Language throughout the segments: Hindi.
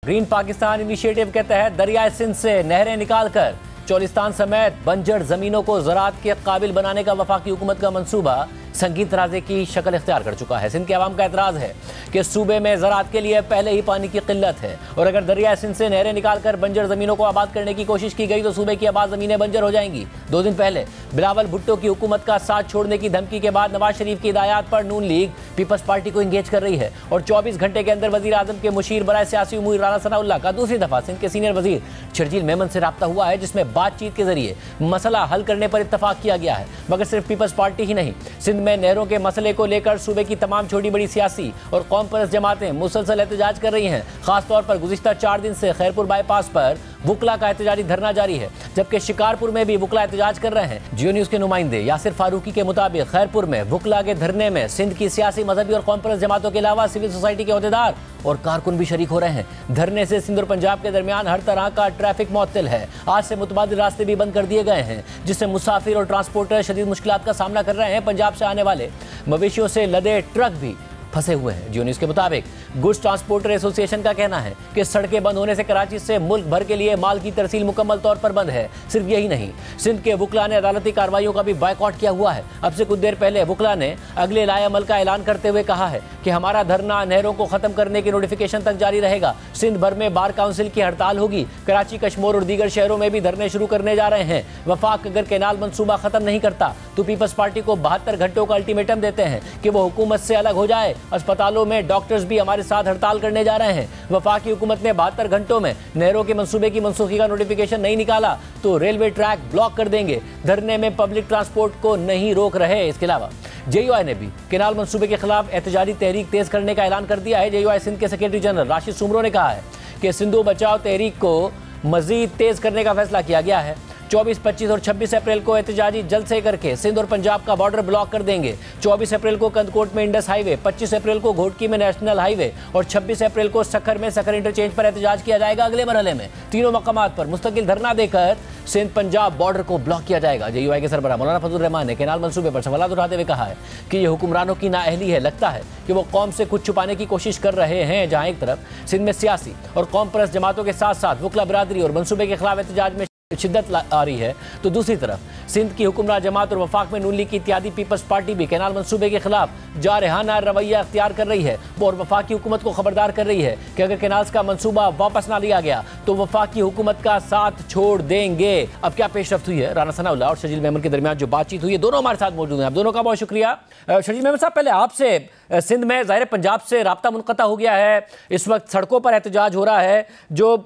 ग्रीन पाकिस्तान इनिशिएटिव के तहत दरियाए सिंध से नहरें निकालकर चोलिस्तान समेत बंजर जमीनों को ज़राअत के काबिल बनाने का वफाकी हुकूमत का मंसूबा संगीन तनाज़े की शक्ल इख्तियार कर चुका है। सिंध के अवाम का एतराज़ है कि सूबे में ज़राअत के लिए पहले ही पानी की किल्लत है और अगर दरियाए सिंध से नहरें निकालकर बंजर ज़मीनों को आबाद करने की कोशिश की गई तो सूबे की आबाद ज़मीनें बंजर हो जाएंगी। 2 दिन पहले बिलावल भुट्टो की हुकूमत का साथ छोड़ने की धमकी के बाद नवाज शरीफ की हिदायत पर नून लीग पीपल्स पार्टी को इंगेज कर रही है और 24 घंटे के अंदर वज़ीर आज़म के मुशीर बराए सियासी उमूर राना सनाउल्लाह का दूसरी दफ़ा सिंध के सीनियर वज़ीर शर्जील मेमन से रब्ता हुआ है, जिसमें बातचीत के जरिए मसला हल करने पर इत्तफाक किया गया है। मगर सिर्फ पीपल्स पार्टी ही नहीं, सिंध में नहरों के मसले को लेकर सूबे की तमाम छोटी बड़ी सियासी और कौम परस्त जमातें मुसलसल एहतजाज कर रही हैं। खासतौर पर गुज़िश्ता 4 दिन से खैरपुर बाईपास पर वुकला का एहतजाजी धरना जारी है, जबकि शिकारपुर में भी वुकला एहतजाज कर रहे हैं। जियो न्यूज़ के नुमाइंदे यासिर फारूकी के मुताबिक खैरपुर में वुकला के धरने में सिंध की सियासी, मजहबी और कौम परस्त जमातों के अलावा सिविल सोसाइटी के अहदेदार और कारकुन भी शरीक हो रहे हैं। धरने से सिंध और पंजाब के दरमियान हर तरह का ट्रैफिक मुअत्तल है। आज से मुतबादिल रास्ते भी बंद कर दिए गए हैं, जिससे मुसाफिर और ट्रांसपोर्टर शदीद मुश्किलात का सामना कर रहे हैं। पंजाब से आने वाले मवेशियों से लदे ट्रक भी फंसे हुए हैं। जियो न्यूज़ के मुताबिक गुड्स ट्रांसपोर्टर एसोसिएशन का कहना है कि सड़कें बंद होने से कराची से मुल्क भर के लिए माल की तरसील मुकम्मल तौर पर बंद है। सिर्फ यही नहीं, सिंध के वुकला ने अदालती कार्रवाइयों का भी बायकॉट किया हुआ है। अब से कुछ देर पहले वुकला ने अगले लाएअमल का ऐलान करते हुए कहा है कि हमारा धरना नहरों को खत्म करने की नोटिफिकेशन तक जारी रहेगा। सिंध भर में बार काउंसिल की हड़ताल होगी। कराची, कश्मीर और दीगर शहरों में भी धरने शुरू करने जा रहे हैं। वफाक अगर कैनाल मनसूबा खत्म नहीं करता तो पीपल्स पार्टी को 72 घंटों का अल्टीमेटम देते हैं कि वो हुकूमत से अलग हो जाए। अस्पतालों में डॉक्टर्स भी हमारे साथ हड़ताल करने जा रहे हैं। वफाकी हुकूमत ने 72 घंटों में नहरों के मंसूबे की मनसूखी का नोटिफिकेशन नहीं निकाला तो रेलवे ट्रैक ब्लॉक कर देंगे। धरने में पब्लिक ट्रांसपोर्ट को नहीं रोक रहे। इसके अलावा जेयूआई ने भी केनाल मंसूबे के खिलाफ एहतजाजी तहरीक तेज करने का ऐलान कर दिया है। जेयूआई सिंध के सेक्रेटरी जनरल राशिद सुमरो ने कहा है कि सिंधु बचाओ तहरीक को मजीद तेज करने का फैसला किया गया है। 24, 25 और 26 अप्रैल को एहतजाजी जलसे करके सिंध और पंजाब का बॉर्डर ब्लॉक कर देंगे। 24 अप्रैल को कंदकोट में इंडस हाईवे, 25 अप्रैल को घोटकी में नेशनल हाईवे और 26 अप्रैल को सखर में सखर इंटरचेंज पर एहतजाज किया जाएगा। अगले मरहले में तीनों मकामात पर मुस्तकिल धरना देकर सिंध पंजाब बॉर्डर को ब्लॉक किया जाएगा। जेयूआई के सरबराह मौलाना फजल रहमान ने केनाल मंसूबे पर सवाल उठाते हुए कहा है कि यह हुक्मरानों की नाअहली है। लगता है कि वो कौम से कुछ छुपाने की कोशिश कर रहे हैं। जहां एक तरफ सिंध में सियासी और कौम परस्त जमातों के साथ साथ वुकला बरादरी और मंसूबे के खिलाफ एहतजाज में शिद्दत आ रही है, तो दूसरी तरफ सिंध की हुक्मरान जमात और वफाक में नून लीग की इत्तेहादी पीपल्स पार्टी भी कैनाल मंसूबे के खिलाफ जारहाना रवैया अख्तियार कर रही है और वफाकी हुकूमत को खबरदार कर रही है कि अगर कैनाल्स का मंसूबा वापस ना लिया गया तो वफाकी हुकूमत का साथ छोड़ देंगे। अब क्या पेशरफ्त हुई है राना सनाउल्लाह और शर्जील मेमन के दरमियान जो बातचीत हुई है, दोनों हमारे साथ मौजूद हैं। आप दोनों का बहुत शुक्रिया। शर्जील मेमन साहब, पहले आपसे, सिंध में ज़ाहिर पंजाब से राब्ता मुनक़ता हो गया है, इस वक्त सड़कों पर एहतजाज हो रहा है। जो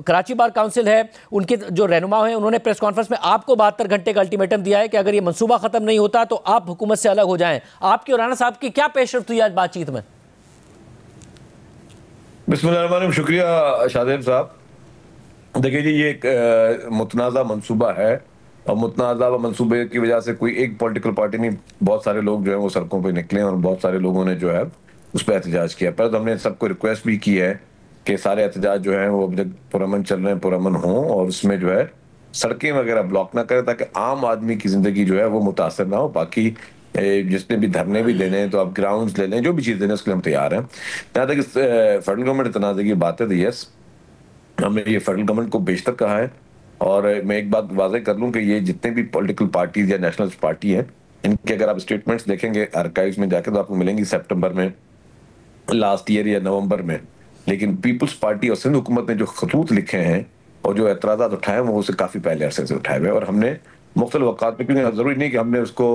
कराची बार काउंसिल है उनके जो रहनुमा हैं उन्होंने प्रेस कॉन्फ्रेंस में आपको 72 घंटे का अल्टीमेटम दिया है कि अगर ये मंसूबा खत्म नहीं होता तो आप हुकूमत से अलग हो जाएं। आपकी और राना साहब की क्या पेशरफ्त हुई आज बातचीत में? बिस्मिल्लाह, शुक्रिया शादेब साहब। देखिए जी, ये एक मुतनाज़ा मंसूबा है और मुतनाज़ा मंसूबे की वजह से कोई एक पॉलिटिकल पार्टी नहीं, बहुत सारे लोग जो है वो सड़कों पे निकले और बहुत सारे लोगों ने जो है उस पर एहतजाज किया। पर तो हमने सबको रिक्वेस्ट भी की है कि सारे एहतजाज जो है वो अब तक पुरअमन चल रहे हैं, पुरअमन हों और उसमें जो है सड़कें वगैरह ब्लॉक ना करें ताकि आम आदमी की जिंदगी जो है वो मुतासर ना हो। बाकी जिसने भी धरने भी देने हैं तो आप ग्राउंड्स ले लें, जो भी चीज़ देने उसके लिए हम तैयार हैं। जहाँ तक फेडरल गवर्नमेंट तनाज़े की बात है तो यस, हमने ये फेडरल गवर्नमेंट को बेशतर कहा है। और मैं एक बात वाज़ेह कर लूँ कि ये जितने भी पॉलिटिकल पार्टीज या नेशनलिस्ट पार्टी हैं, इनके अगर आप स्टेटमेंट्स देखेंगे आर्काइव्स में जाके तो आपको मिलेंगी सितंबर में लास्ट ईयर या नवंबर में। लेकिन पीपल्स पार्टी और सिंध हुकूमत ने जो खतूत लिखे हैं और जो एतराज़ात उठाए वो उसे काफ़ी पहले अरसे से उठाए हुए और हमने मुख्तलिफ वक़ात में, क्योंकि ज़रूरी नहीं कि हमने उसको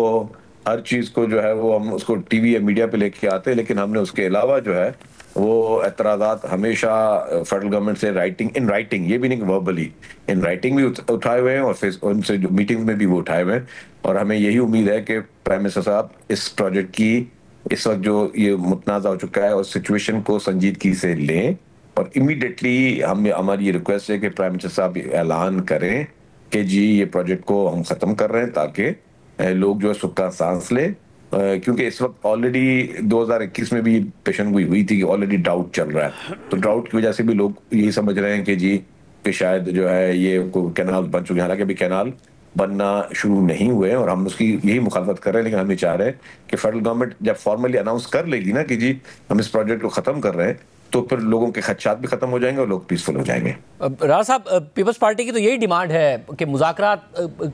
हर चीज़ को जो है वो हम उसको टीवी या मीडिया पे लेके आते, लेकिन हमने उसके अलावा जो है वो एतराज़ात हमेशा फेडरल गवर्नमेंट से इन राइटिंग, ये भी नहीं कि वर्बली, इन राइटिंग भी उठाए हुए हैं और फिर उनसे जो मीटिंग में भी वो उठाए हुए हैं। और हमें यही उम्मीद है कि प्राइम मिनिस्टर साहब इस प्रोजेक्ट की इस वक्त जो ये मुतनाज़ा हो चुका है उस सिचुएशन को संजीदगी से लें और इमीडिएटली हमारी ये रिक्वेस्ट है कि प्राइम मिनिस्टर साहब ऐलान करें कि जी ये प्रोजेक्ट को हम ख़त्म कर रहे हैं ताकि लोग जो है सुख का सांस लें। क्योंकि इस वक्त ऑलरेडी 2021 में भी पेशन गोई हुई थी कि ऑलरेडी ड्राउट चल रहा है, तो ड्राउट की वजह से भी लोग यही समझ रहे हैं कि जी कि शायद जो है ये कैनाल बन चुके हैं। हालांकि अभी कैनाल बनना शुरू नहीं हुए और हम उसकी यही मुखालफत कर रहे हैं, लेकिन हम ये चाह रहे हैं कि फेडरल गवर्नमेंट जब फॉर्मली अनाउंस कर लेगी ना कि जी हम इस प्रोजेक्ट को ख़त्म कर रहे हैं तो फिर लोगों के खदशात भी खत्म हो जाएंगे और लोग पीसफुल हो जाएंगे। राजा साहब, पीपल्स पार्टी की तो यही डिमांड है कि मुज़ाकरात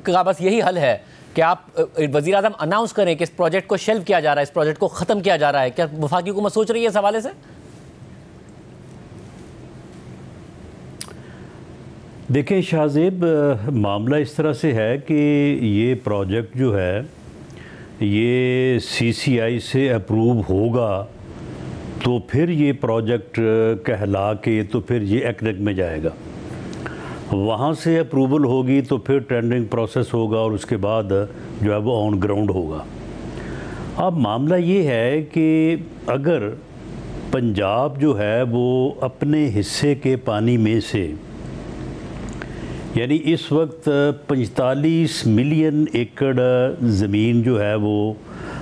का बस यही हल है कि आप वज़ीर आज़म अनाउंस करें कि इस प्रोजेक्ट को शेल्व किया जा रहा है, इस प्रोजेक्ट को ख़त्म किया जा रहा है। क्या वफाकी हुकूमत सोच रही है इस हवाले से? देखिए शाहजेब, मामला इस तरह से है कि ये प्रोजेक्ट जो है ये CCI से अप्रूव होगा तो फिर ये प्रोजेक्ट कहला के तो फिर ये एक्नेक में जाएगा, वहाँ से अप्रूवल होगी तो फिर टेंडरिंग प्रोसेस होगा और उसके बाद जो है वो ऑन ग्राउंड होगा। अब मामला ये है कि अगर पंजाब जो है वो अपने हिस्से के पानी में से, यानी इस वक्त 45 मिलियन एकड़ ज़मीन जो है वो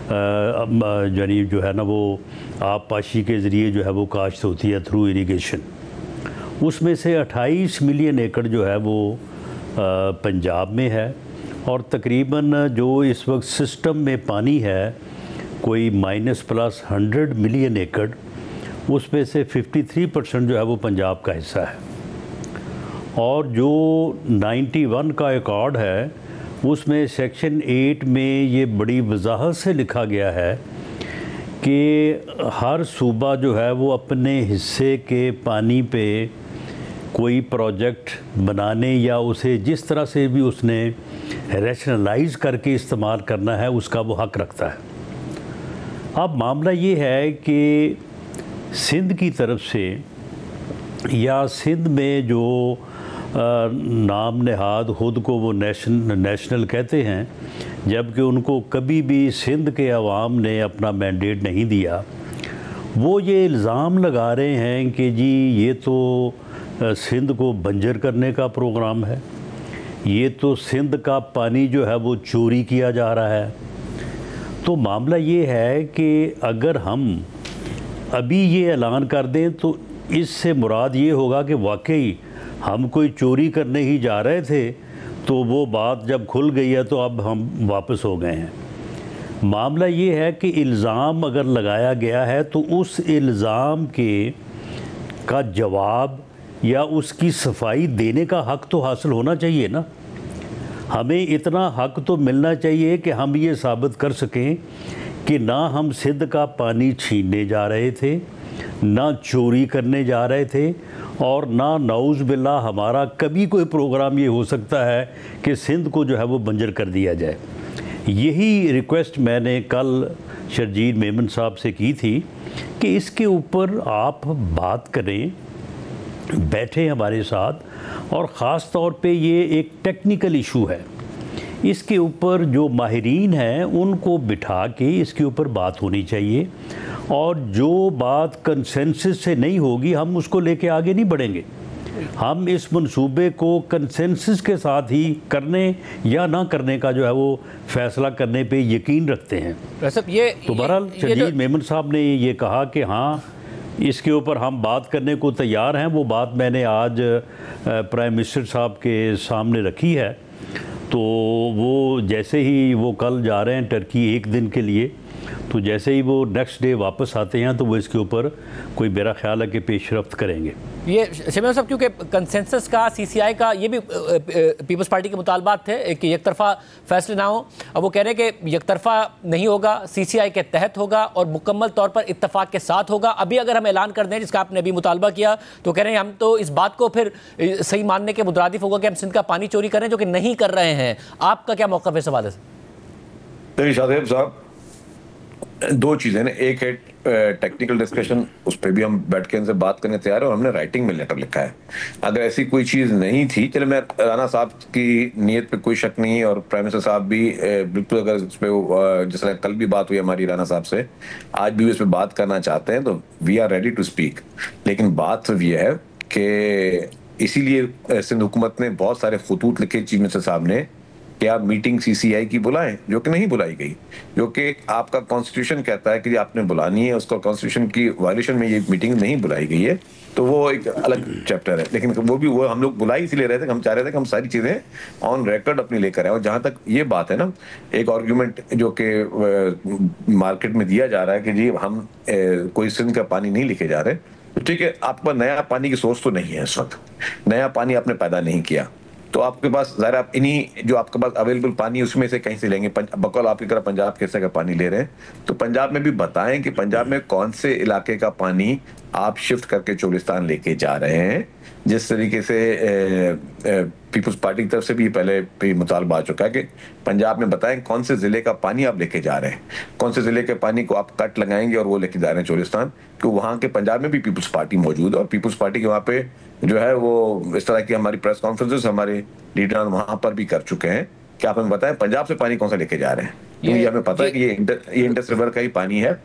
यानी जो है ना वो आबपाशी के ज़रिए जो है वो काश्त होती है थ्रू इरिगेशन, उसमें से 28 मिलियन एकड़ जो है वो पंजाब में है और तकरीबन जो इस वक्त सिस्टम में पानी है कोई -+100 मिलियन एकड़, उसमें से 53% जो है वो पंजाब का हिस्सा है। और जो 91 का अकॉर्ड है उसमें सेक्शन 8 में ये बड़ी वजाहत से लिखा गया है कि हर सूबा जो है वो अपने हिस्से के पानी पे कोई प्रोजेक्ट बनाने या उसे जिस तरह से भी उसने रैशनलाइज करके इस्तेमाल करना है उसका वो हक़ रखता है। अब मामला ये है कि सिंध की तरफ से या सिंध में जो नाम नहाद खुद को वो नेशनल कहते हैं, जबकि उनको कभी भी सिंध के अवाम ने अपना मैंडेट नहीं दिया, वो ये इल्ज़ाम लगा रहे हैं कि जी ये तो सिंध को बंजर करने का प्रोग्राम है, ये तो सिंध का पानी जो है वो चोरी किया जा रहा है। तो मामला ये है कि अगर हम अभी ये ऐलान कर दें तो इससे मुराद ये होगा कि वाकई हम कोई चोरी करने ही जा रहे थे, तो वो बात जब खुल गई है तो अब हम वापस हो गए हैं। मामला ये है कि इल्ज़ाम अगर लगाया गया है तो उस इल्ज़ाम का जवाब या उसकी सफाई देने का हक़ तो हासिल होना चाहिए ना। हमें इतना हक़ तो मिलना चाहिए कि हम ये साबित कर सकें कि ना हम सिंध का पानी छीनने जा रहे थे, ना चोरी करने जा रहे थे और ना नाउज़ बिल्ला हमारा कभी कोई प्रोग्राम ये हो सकता है कि सिंध को जो है वो बंजर कर दिया जाए। यही रिक्वेस्ट मैंने कल शर्जील मेमन साहब से की थी कि इसके ऊपर आप बात करें, बैठे हमारे साथ, और ख़ास तौर पे ये एक टेक्निकल इशू है, इसके ऊपर जो माहिरीन हैं उनको बिठा के इसके ऊपर बात होनी चाहिए और जो बात कंसेंसस से नहीं होगी हम उसको लेके आगे नहीं बढ़ेंगे। हम इस मंसूबे को कंसेंसस के साथ ही करने या ना करने का जो है वो फैसला करने पे यकीन रखते हैं। तो बहरहाल शर्जील मेमन साहब ने ये कहा कि हाँ इसके ऊपर हम बात करने को तैयार हैं। वो बात मैंने आज प्राइम मिनिस्टर साहब के सामने रखी है, तो वो जैसे ही वो कल जा रहे हैं टर्की एक दिन के लिए, तो जैसे ही वो नेक्स्ट डे वापस आते हैं तो वो इसके ऊपर कोई मेरा ख्याल है कि पेशरफ्त करेंगे। ये शमीम साहब, क्योंकि कंसेंसस का CCI का ये भी पीपल्स पार्टी के मुतालबात थे कि एकतरफा फैसले ना हो। अब वो कह रहे हैं कि एकतरफा नहीं होगा, CCI के तहत होगा और मुकम्मल तौर पर इत्तफाक के साथ होगा। अभी अगर हम ऐलान कर दें जिसका आपने अभी मुतालबा किया तो कह रहे हैं हम तो इस बात को फिर सही मानने के मुतरादिफ होगा कि हम सिंध का पानी चोरी कर रहे हैं, जो कि नहीं कर रहे हैं। आपका क्या मौक़िफ़ है इस हवाले से? शादेब साहब, दो चीज़ें ना, एक है टेक्निकल डिस्कशन, उस पर भी हम बैठ के इनसे बात करने तैयार है और हमने राइटिंग में लेटर लिखा है। अगर ऐसी कोई चीज़ नहीं थी, चले मैं राना साहब की नीयत पे कोई शक नहीं और प्राइम मिनिस्टर साहब भी बिल्कुल, अगर इस पर जिस तरह कल भी बात हुई हमारी राना साहब से, आज भी इस पर बात करना चाहते हैं तो we are ready to speak. लेकिन बात सिर्फ ये है कि इसीलिए सिंध हुकूमत ने बहुत सारे खतूत लिखे चीफ मिनिस्टर साहब ने कि आप मीटिंग CCI की बुलाएं, जो कि नहीं बुलाई गई, जो कि आपका कॉन्स्टिट्यूशन कहता है कि आपने बुलानी है, उसका कॉन्स्टिट्यूशन की वायलेशन में ये मीटिंग नहीं बुलाई गई है, तो वो एक अलग चैप्टर है। लेकिन वो हम लोग बुलाई इसलिए रहे थे कि हम चाह रहे थे कि हम सारी चीज़ें ऑन रिकॉर्ड अपनी लेकर आए। और जहाँ तक ये बात है ना, एक आर्ग्यूमेंट जो कि मार्केट में दिया जा रहा है कि जी हम कोई सिंध का पानी नहीं लेके जा रहे, ठीक है, आपके पास नया पानी की सोर्स तो नहीं है इस वक्त, नया पानी आपने पैदा नहीं किया, तो आपके पास ज़ाहिर आप इन्हीं जो आपके पास अवेलेबल पानी उसमें से कहीं से लेंगे। बकौल आपकी तरह पंजाब के हिस्से का पानी ले रहे हैं, तो पंजाब में भी बताएं कि पंजाब में कौन से इलाके का पानी आप शिफ्ट करके चोलिस्तान लेके जा रहे हैं। जिस तरीके से पीपल्स पार्टी की तरफ से भी पहले मुतालबा आ चुका है कि पंजाब में बताएं कौन से ज़िले का पानी आप लेके जा रहे हैं, कौन से ज़िले के पानी को आप कट लगाएंगे और वो लेके जा रहे हैं चोलिस्तान, क्योंकि वहाँ के पंजाब में भी पीपल्स पार्टी मौजूद है और पीपल्स पार्टी के वहाँ पे जो है वो इस तरह की हमारी प्रेस कॉन्फ्रेंसेस हमारे लीडर वहाँ पर भी कर चुके हैं कि आप हमें बताएं पंजाब से पानी कौन सा लेके जा रहे हैं। ये हमें पता है कि ये इंडस रिवर का ही पानी है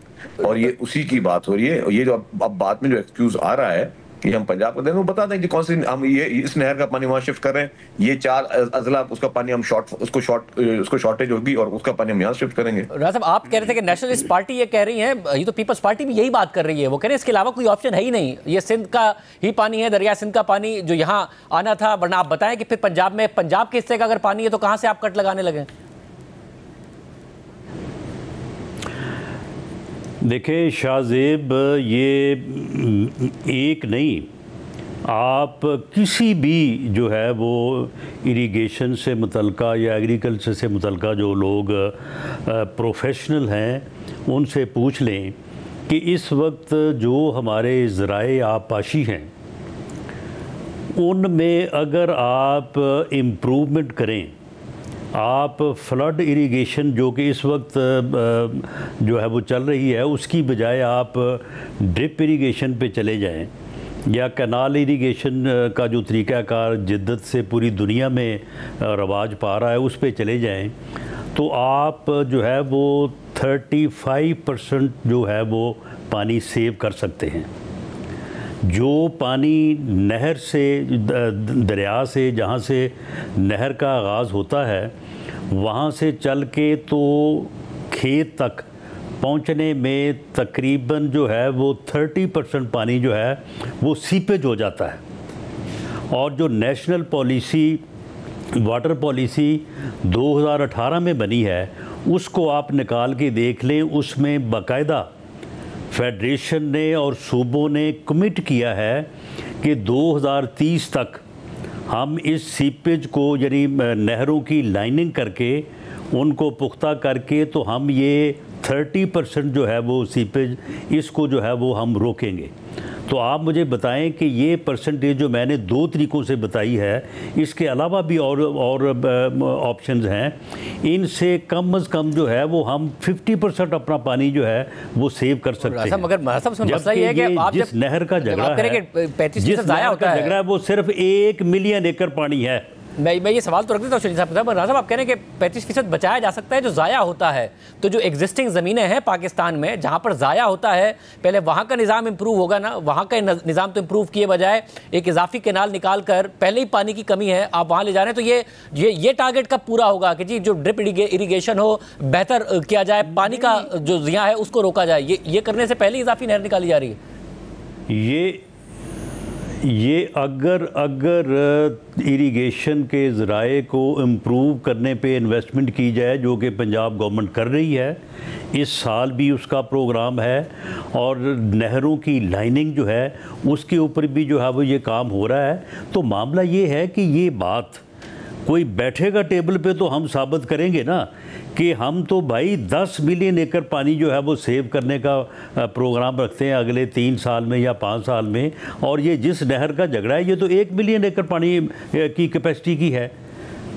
और ये उसी की बात हो रही है। और ये जो अब बाद में जो एक्सक्यूज आ रहा है कि हम पंजाब को दें, वो बता दें कि कौन सी हम ये इस नहर का पानी वहां शिफ्ट कर रहे हैं, ये 4 अजला उसका पानी हम उसको शॉर्टेज होगी और उसका पानी हम यहाँ शिफ्ट करेंगे। राजा साहब, आप कह रहे थे कि नेशनलिस्ट पार्टी ये कह रही है, ये तो पीपल्स पार्टी भी यही बात कर रही है, वो कह रहे हैं इसके अलावा कोई ऑप्शन है ही नहीं, ये सिंध का ही पानी है, दरिया सिंध का पानी जो यहाँ आना था, वरना आप बताएं कि फिर पंजाब में पंजाब के हिस्से का अगर पानी है तो कहाँ से आप कट लगाने लगे? देखें शाहजेब, ये एक नहीं, आप किसी भी जो है वो इरिगेशन से मुतल्लिका या एग्रीकल्चर से मुतल्लिका जो लोग प्रोफेशनल हैं उनसे पूछ लें कि इस वक्त जो हमारे ज़राए आबपाशी हैं उनमें अगर आप इम्प्रूवमेंट करें, आप फ्लड इरिगेशन जो कि इस वक्त जो है वो चल रही है उसकी बजाय आप ड्रिप इरिगेशन पे चले जाएं या कैनाल इरिगेशन का जो तरीक़ाकार जिद्दत से पूरी दुनिया में रवाज पा रहा है उस पे चले जाएं, तो आप जो है वो 35% जो है वो पानी सेव कर सकते हैं। जो पानी नहर से दरिया से जहाँ से नहर का आगाज़ होता है वहाँ से चल के तो खेत तक पहुँचने में तकरीबन जो है वो 30% पानी जो है वो सीपेज हो जाता है। और जो नेशनल पॉलिसी वाटर पॉलिसी 2018 में बनी है उसको आप निकाल के देख लें, उसमें बाकायदा फेडरेशन ने और सूबों ने कमिट किया है कि 2030 तक हम इस सीपेज को यानी नहरों की लाइनिंग करके उनको पुख्ता करके तो हम ये 30% जो है वो सीपेज इसको जो है वो हम रोकेंगे। तो आप मुझे बताएं कि ये परसेंटेज जो मैंने 2 तरीक़ों से बताई है, इसके अलावा भी और ऑप्शंस हैं, इनसे कम अज़ कम जो है वो हम 50% अपना पानी जो है वो सेव कर सकते हैं। मगर मसला ये है कि आप जिस नहर का झगड़ा है वो सिर्फ 1 मिलियन एकड़ पानी है। मैं ये सवाल तो रख देता हूँ शरीफ साहब, राजा साहब आप कह रहे हैं कि 35% बचाया जा सकता है जो ज़ाया होता है, तो जो एग्जिस्टिंग ज़मीनें हैं पाकिस्तान में जहाँ पर ज़ाया होता है, पहले वहाँ का निज़ाम इम्प्रूव होगा ना, वहाँ का निज़ाम तो इम्प्रूव किए बजाय एक इजाफी केनाल निकाल कर पहले ही पानी की कमी है आप वहाँ ले जा रहे हैं, तो ये टारगेट कब पूरा होगा कि जी जो ड्रिप इरीगेशन हो बेहतर किया जाए, पानी का जो ज़िया है उसको रोका जाए, ये करने से पहले इजाफी नहर निकाली जा रही है? ये अगर इरिगेशन के ज़राए को इम्प्रूव करने पे इन्वेस्टमेंट की जाए जो कि पंजाब गवर्नमेंट कर रही है, इस साल भी उसका प्रोग्राम है, और नहरों की लाइनिंग जो है उसके ऊपर भी जो है वो ये काम हो रहा है, तो मामला ये है कि ये बात कोई बैठेगा टेबल पे तो हम साबित करेंगे ना कि हम तो भाई 10 मिलियन एकड़ पानी जो है वो सेव करने का प्रोग्राम रखते हैं अगले 3 साल में या 5 साल में, और ये जिस नहर का झगड़ा है ये तो 1 मिलियन एकड़ पानी की कैपेसिटी की है।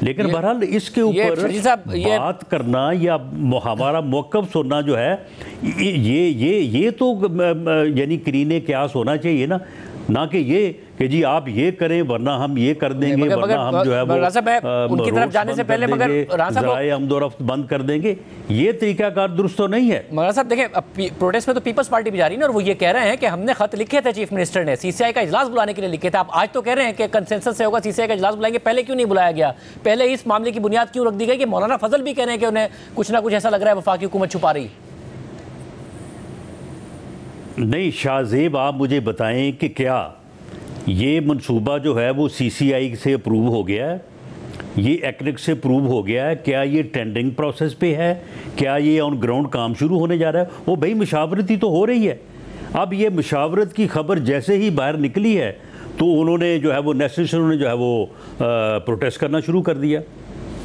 लेकिन बहरहाल इसके ऊपर बात करना या हमारा मौक़िफ़ सुनना जो है ये तो यानी करीने क्यास होना चाहिए ना कि ये कि जी आप ये करें वरना हम ये कर देंगे, वरना हम जो है वो उनकी तरफ जाने से पहले ज़राए आमदोरफ्त बंद कर देंगे, ये तरीकाकार दुरुस्त तो नहीं है। मगर साहब देखें, प्रोटेस्ट में तो पीपल्स पार्टी भी जा रही है ना, और वो ये कह रहे हैं कि हमने खत लिखे थे चीफ मिनिस्टर ने, सीसीआई का इजलास बुलाने के लिए लिखे थे, आप आज तो कह रहे हैं कि कंसेंसस से होगा सीसीआई का इजलास बुलाएंगे, पहले क्यों नहीं बुलाया गया? पहले इस मामले की बुनियाद क्यों रख दी गई कि मौलाना फजल भी कह रहे हैं कि उन्हें कुछ ना कुछ ऐसा लग रहा है वफाकी हुकूमत छुपा रही? नहीं शाहजेब, आप मुझे बताएं कि क्या ये मंसूबा जो है वो सीसीआई से अप्रूव हो गया है, ये एक्निक से अप्रूव हो गया है, क्या ये टेंडरिंग प्रोसेस पे है, क्या ये ऑन ग्राउंड काम शुरू होने जा रहा है? वो भाई मुशावरती तो हो रही है। अब ये मुशावरत की खबर जैसे ही बाहर निकली है तो उन्होंने जो है वो नेशनल ने जो है वो प्रोटेस्ट करना शुरू कर दिया।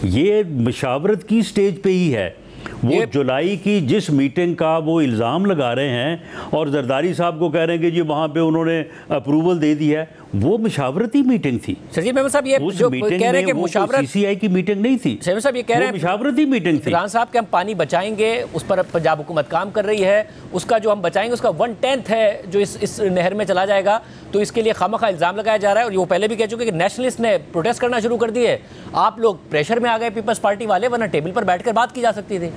ये मुशावरत की स्टेज पे ही है। वो जुलाई की जिस मीटिंग का वो इल्ज़ाम लगा रहे हैं और जरदारी साहब को कह रहे हैं कि जी वहाँ पे उन्होंने अप्रूवल दे दी है, वो मुशावरती मीटिंग थी। सरजीत मेमन साहब ये जो कह रहे हैं कि मुशावरत सीसीआई की मीटिंग नहीं थी, शहबाज साहब ये कह रहे हैं मुशावरती मीटिंग थी। इमरान साहब के हम पानी बचाएंगे, उस पर पंजाब हुकूमत काम कर रही है, उसका जो हम बचाएंगे उसका 1/10 है जो इस नहर में चला जाएगा, तो इसके लिए खामखा इल्ज़ाम लगाया जा रहा है। और वो पहले भी कह चुके कि नेशनलिस्ट ने प्रोटेस्ट करना शुरू कर दिए, आप लोग प्रेशर में आ गए पीपल्स पार्टी वाले, वरना टेबल पर बैठकर बात की जा सकती थी।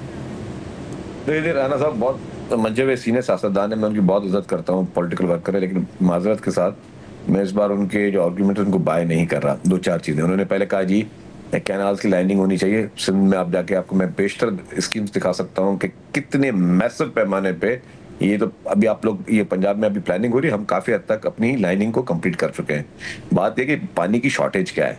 देखिए राणा साहब बहुत मंजे हुए सीनियर सियासतदान है, मैं उनकी बहुत इज्जत करता हूँ, पॉलिटिकल वर्कर है, लेकिन माजरत के साथ मैं इस बार उनके जो आर्गूमेंट है उनको बाय नहीं कर रहा। 2-4 चीज़ें उन्होंने पहले कहा जी कैनाल्स की लाइनिंग होनी चाहिए सिंध में, आप जाके आपको मैं बेशतर स्कीम्स दिखा सकता हूँ कि कितने मैसिव पैमाने पे ये तो अभी आप लोग ये पंजाब में अभी प्लानिंग हो रही है, हम काफ़ी हद तक अपनी लाइनिंग को कंप्लीट कर चुके हैं। बात यह कि पानी की शॉर्टेज क्या है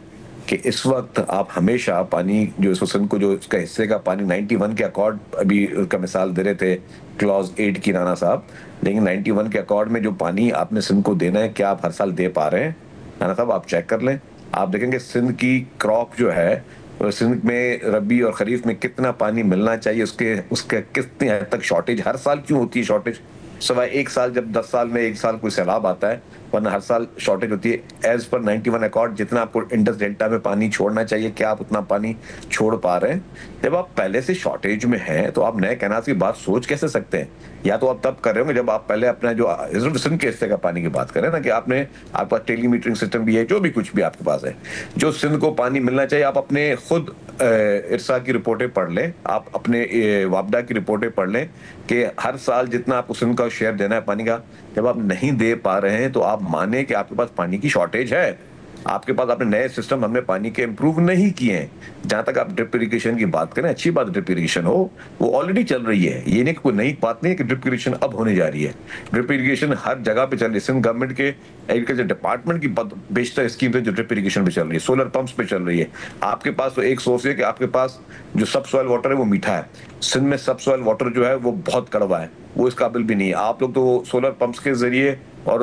कि इस वक्त आप हमेशा पानी जो इस सिंध को जो उसका हिस्से का पानी 91 के अकॉर्ड अभी उसका मिसाल दे रहे थे क्लॉज 8 की राणा साहब, लेकिन 91 के अकॉर्ड में जो पानी आपने सिंध को देना है क्या आप हर साल दे पा रहे हैं? राणा साहब आप चेक कर लें, आप देखेंगे सिंध की क्रॉप जो है सिंध में रबी और खरीफ में कितना पानी मिलना चाहिए, उसके कितनी हद तक शॉर्टेज हर साल क्यों होती है शॉर्टेज, सिवाय एक साल जब 10 साल में एक साल कोई सैलाब आता है, वरना हर साल शॉर्टेज होती है। एज पर 91 अकॉर्ड जितना आपको इंडस डेल्टा में पानी छोड़ना चाहिए क्या आप उतना पानी छोड़ पा रहे हैं? जब आप पहले से शॉर्टेज में हैं तो आप नए कैनाल की बात सोच कैसे सकते हैं? या तो आप तब कर रहे होंगे जब आप पहले अपना जो सिंध के हिस्से का पानी की बात करें ना, कि आपने आपके पास टेलीमीटरिंग सिस्टम भी है, जो भी कुछ भी आपके पास है, जो सिंध को पानी मिलना चाहिए, आप अपने खुद इरसा की रिपोर्टें पढ़ लें, आप अपने वापडा की रिपोर्टें पढ़ लें कि हर साल जितना आपको सिंध का शेयर देना है पानी का, जब आप नहीं दे पा रहे हैं तो आप माने कि आपके पास पानी की शॉर्टेज है। आपके पास अपने नए सिस्टम हमने पानी के इंप्रूव नहीं किए हैं। जहां तक आप ड्रिप इरिगेशन की बात करें, अच्छी बात ड्रिप इरिगेशन हो, वो ऑलरेडी चल रही है, ये नहीं कोई नई बात नहीं है कि ड्रिप इरिगेशन अब होने जा रही है। ड्रिप इरिगेशन हर जगह पे चल रही है, सिंध गवर्नमेंट के एग्रीकल्चर डिपार्टमेंट की बेशतर स्कीम है जो ड्रिप इरिगेशन पे चल रही है, सोलर पंप्स पे चल रही है। आपके पास तो एक सोर्स है कि आपके पास जो सब सॉइल वाटर है वो मीठा है, सिंध में सब सॉइल वाटर जो है वो बहुत कड़वा है, वो इस काबिल भी नहीं है। आप लोग तो सोलर पंप्स के जरिए और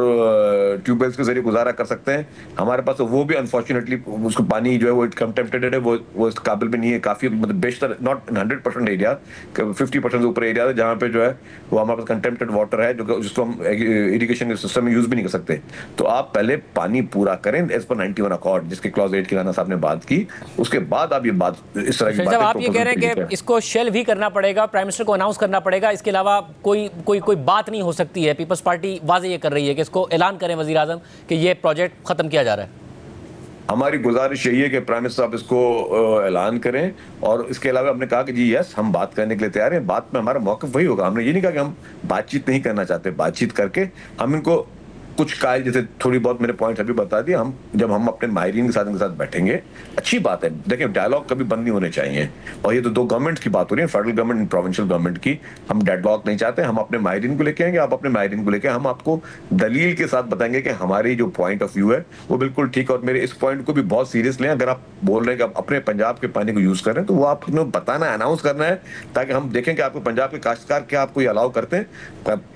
ट्यूबवेल्स के जरिए गुजारा कर सकते हैं, हमारे पास तो वो भी अनफॉर्चुनेटली उसको पानी जो है वो कंटेम्प्टेड है, वो इस काबिल भी नहीं है। काफी मतलब बेशतर नॉट 100% एरिया, 50% से ऊपर एरिया है जहाँ पे जो है वो हमारे पास कंटेम्प्टेड वाटर है जिसको हम इरिगेशन सिस्टम में यूज भी नहीं कर सकते। तो आप पहले पानी पूरा करें एज पर 91 अकॉर्ड, जिसके क्लॉज 8 की राणा साहब ने बात की, उसके बाद आप ये बात इस तरह की बात आप ये कह रहे हैं कि इसको शेल भी करना पड़ेगा, प्राइम मिनिस्टर को अनाउंस करना पड़ेगा, इसके अलावा कोई बात नहीं हो सकती है। पीपल्स पार्टी वाज़ेह ये कर रही है कि इसको ऐलान करें वज़ीर आज़म कि ये प्रोजेक्ट खत्म किया जा रहा है। हमारी गुजारिश यही है कि प्राइम मिनिस्टर साहब इसको ऐलान करें, और इसके अलावा हमने कहा कि जी यस हम बात करने के लिए तैयार हैं, बात में हमारा मौक़िफ़ वही होगा। हमने ये नहीं कहा कि हम बातचीत नहीं करना चाहते, बातचीत करके हम इनको कुछ कायल जैसे थोड़ी बहुत मैंने पॉइंट अभी बता दिया, हम जब हम अपने माहिरीन के साथ इनके साथ बैठेंगे, अच्छी बात है। देखिए डायलॉग कभी बंद नहीं होने चाहिए, और ये तो दो गवर्नमेंट्स की बात हो रही है, federal government and provincial government की। हम डेडलॉक नहीं चाहते, हम अपने माहिरीन को लेके आएंगे, आप अपने माहिरीन को लेके, हम आपको दलील के साथ बताएंगे कि हमारी जो पॉइंट ऑफ व्यू है वो बिल्कुल ठीक है। और मेरे इस पॉइंट को भी बहुत सीरियस लें, अगर आप बोल रहे हैं कि आप अपने पंजाब के पानी को यूज कर रहे हैं तो वो आपको बताना है, अनाउंस करना है, ताकि हम देखें कि आपको पंजाब के काश्तकार क्या आपको अलाउ करते हैं।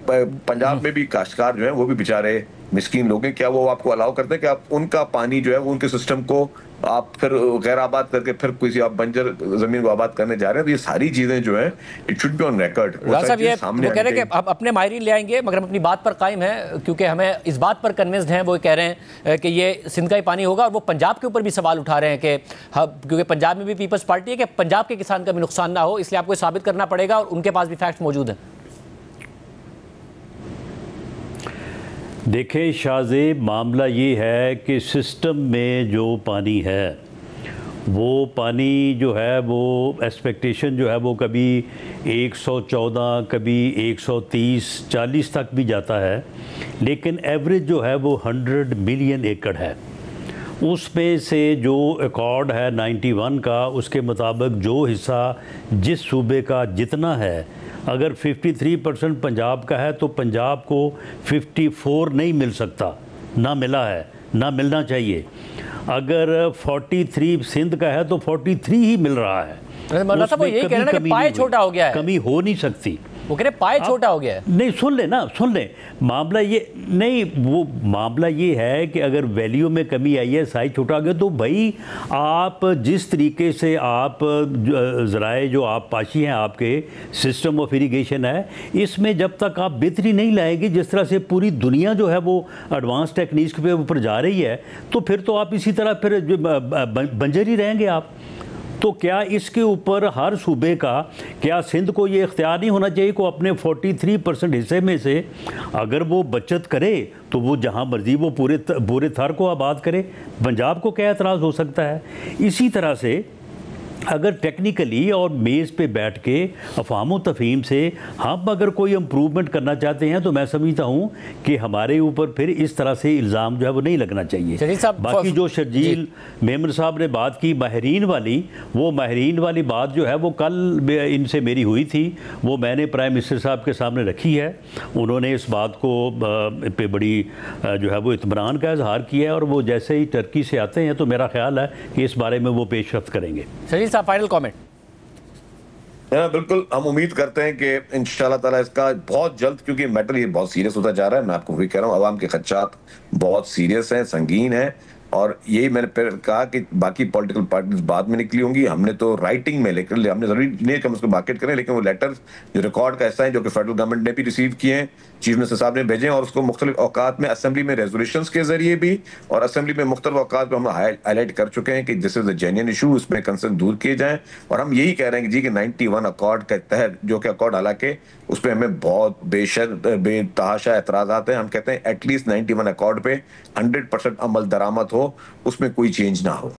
पंजाब में भी काश्तकार जो है वो भी बेचारे मिस्कीन लोग हैं, क्या वो आपको अलाउ करते हैं कि आप उनका पानी जो है वो उनके सिस्टम को आप फिर गैर आबाद करके फिर किसी आप बंजर जमीन को आबाद करने जा रहे हैं? तो ये सारी चीजें जो है it should be on record. साहब ये वो कह रहे हैं कि आप अपने माहिरीन ले आएंगे, मगर हम अपनी बात पर कायम है, क्योंकि हमें इस बात पर कन्विंस्ड हैं, वो कह रहे हैं कि ये सिंध का ही पानी होगा। और वो पंजाब के ऊपर भी सवाल उठा रहे हैं कि क्योंकि पंजाब में भी पीपल्स पार्टी है, कि पंजाब के किसान का भी नुकसान ना हो, इसलिए आपको साबित करना पड़ेगा, और उनके पास भी फैक्ट्स मौजूद हैं। देखें शाहजेब, मामला ये है कि सिस्टम में जो पानी है वो पानी जो है वो एक्सपेक्टेशन जो है वो कभी 114, कभी 130, 40 तक भी जाता है, लेकिन एवरेज जो है वो 100 मिलियन एकड़ है। उसमें से जो अकॉर्ड है 91 का, उसके मुताबिक जो हिस्सा जिस सूबे का जितना है, अगर 53% पंजाब का है तो पंजाब को 54 नहीं मिल सकता, ना मिला है, ना मिलना चाहिए। अगर 43 सिंध का है तो 43 ही मिल रहा है। मतलब ये कह रहे हैं कि पाए छोटा हो गया है, कमी हो नहीं सकती। वो कह रहे पाए छोटा हो गया है। नहीं, सुन ले ना, सुन ले, मामला ये नहीं, वो मामला ये है कि अगर वैल्यू में कमी आई है, साइज छोटा हो गया, तो भाई आप जिस तरीके से आप ज़राए जो आप पाशी हैं, आपके सिस्टम ऑफ इरिगेशन है, इसमें जब तक आप बेहतरी नहीं लाएंगे, जिस तरह से पूरी दुनिया जो है वो एडवांस टेक्निक्स पे ऊपर जा रही है, तो फिर तो आप इसी तरह फिर बंजर ही रहेंगे आप। तो क्या इसके ऊपर हर सूबे का, क्या सिंध को ये इख्तियार नहीं होना चाहिए को अपने 43% हिस्से में से अगर वो बचत करे तो वो जहाँ मर्जी वो पूरे थर को आबाद करे? पंजाब को क्या एतराज़ हो सकता है? इसी तरह से अगर टेक्निकली और मेज़ पे बैठ के अफ़ाम तफ़हीम से हम अगर कोई इम्प्रूवमेंट करना चाहते हैं, तो मैं समझता हूँ कि हमारे ऊपर फिर इस तरह से इल्ज़ाम जो है वो नहीं लगना चाहिए। बाकी जो शर्जील मेमन साहब ने बात की माहिरीन वाली, वो माहिरीन वाली बात जो है वो कल इनसे मेरी हुई थी, वो मैंने प्राइम मिनिस्टर साहब के सामने रखी है। उन्होंने इस बात को पे बड़ी जो है वो इत्मीनान का इजहार किया है, और वो जैसे ही टर्की से आते हैं तो मेरा ख्याल है कि इस बारे में वो पेशरफ्त करेंगे। Final comment. बिल्कुल, हम उम्मीद करते हैं कि इंशाल्लाह ताला इसका बहुत जल्द, क्योंकि मैटर ये बहुत सीरियस होता जा रहा है, मैं आपको भी कह रहा हूँ, अवाम के खदशात बहुत सीरियस हैं, संगीन है, और यही मैंने फिर कहा कि बाकी पॉलिटिकल पार्टीज बाद में निकली होंगी। हमने तो राइटिंग में लेकर, हमने जरूरी नहीं कि हम उसको मार्केट करें, लेकिन वो लेटर्स जो रिकॉर्ड का हिस्सा है, जो कि फेडरल गवर्नमेंट ने भी रिसीव किए हैं, चीफ मिनिस्टर साहब ने भेजे हैं, और उसको मुख्तलिफ औकात में असेंबली में रेजोल्यूशंस के जरिए भी और असेंबली में मुख्तलिफ औकात पर हम हाईलाइट कर चुके हैं कि this is a genuine issue, उसमें कंसर्न दूर किए जाएं। और हम यही कह रहे हैं कि जी कि 91 अकॉर्ड के तहत, जो कि अकॉर्ड हालांकि उस पर हमें बहुत बेतहाशा एतराज़ात हैं, हम कहते हैं एटलीस्ट 91 अकॉर्ड पे 100% अमल दरामद हो, उसमें कोई चेंज ना हो।